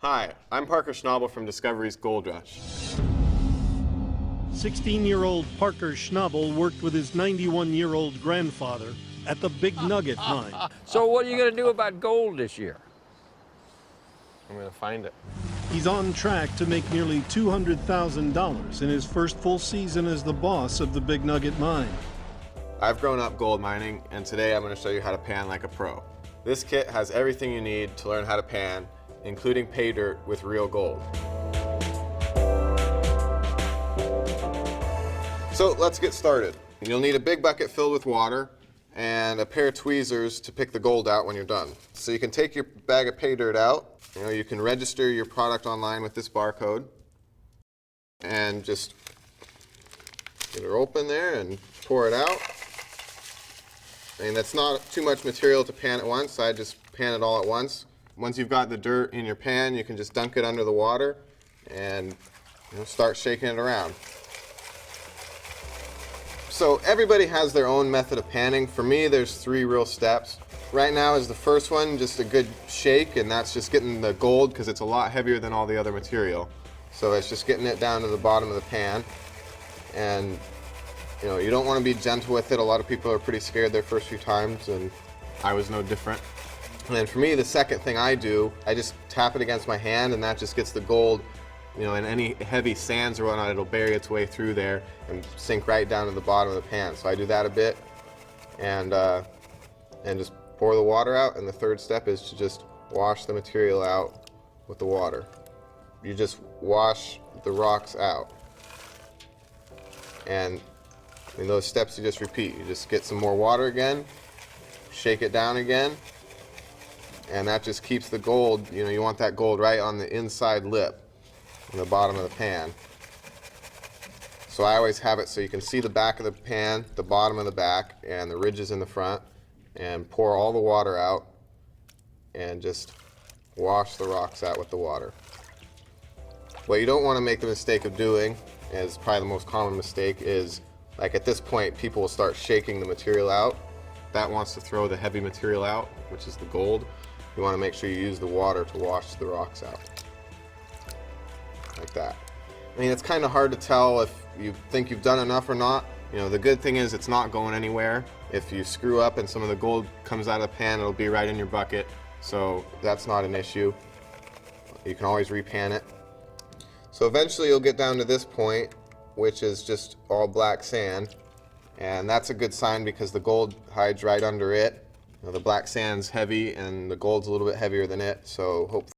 Hi, I'm Parker Schnabel from Discovery's Gold Rush. 16-year-old Parker Schnabel worked with his 91-year-old grandfather at the Big Nugget mine. So what are you going to do about gold this year? I'm going to find it. He's on track to make nearly $200,000 in his first full season as the boss of the Big Nugget mine. I've grown up gold mining, and today I'm going to show you how to pan like a pro. This kit has everything you need to learn how to pan, including pay dirt with real gold. So let's get started. You'll need a big bucket filled with water and a pair of tweezers to pick the gold out when you're done. So you can take your bag of pay dirt out. You can register your product online with this barcode and just get her open there and pour it out. And that's not too much material to pan at once, so I just pan it all at once. Once you've got the dirt in your pan, you can just dunk it under the water and start shaking it around. So everybody has their own method of panning. For me, there's 3 real steps. Right now is the first one, just a good shake, and that's just getting the gold because it's a lot heavier than all the other material. So it's just getting it down to the bottom of the pan. And you don't want to be gentle with it. A lot of people are pretty scared their first few times, and I was no different. And then for me, the second thing I do, I just tap it against my hand, and that just gets the gold. In any heavy sands or whatnot, it'll bury its way through there and sink right down to the bottom of the pan. So I do that a bit, and just pour the water out. And the third step is to just wash the material out with the water. You just wash the rocks out, and in those steps you just repeat. You just get some more water again, shake it down again, and that just keeps the gold. You want that gold right on the inside lip, in the bottom of the pan. So I always have it so you can see the back of the pan, the bottom of the back, and the ridges in the front, and pour all the water out and just wash the rocks out with the water. What you don't want to make the mistake of doing, is probably the most common mistake, is like at this point people will start shaking the material out. That wants to throw the heavy material out, which is the gold. You want to make sure you use the water to wash the rocks out. Like that. I mean, it's kind of hard to tell if you think you've done enough or not. The good thing is it's not going anywhere. If you screw up and some of the gold comes out of the pan, it'll be right in your bucket. So that's not an issue. You can always repan it. So eventually you'll get down to this point, which is just all black sand. And that's a good sign because the gold hides right under it. The black sand's heavy and the gold's a little bit heavier than it. So hopefully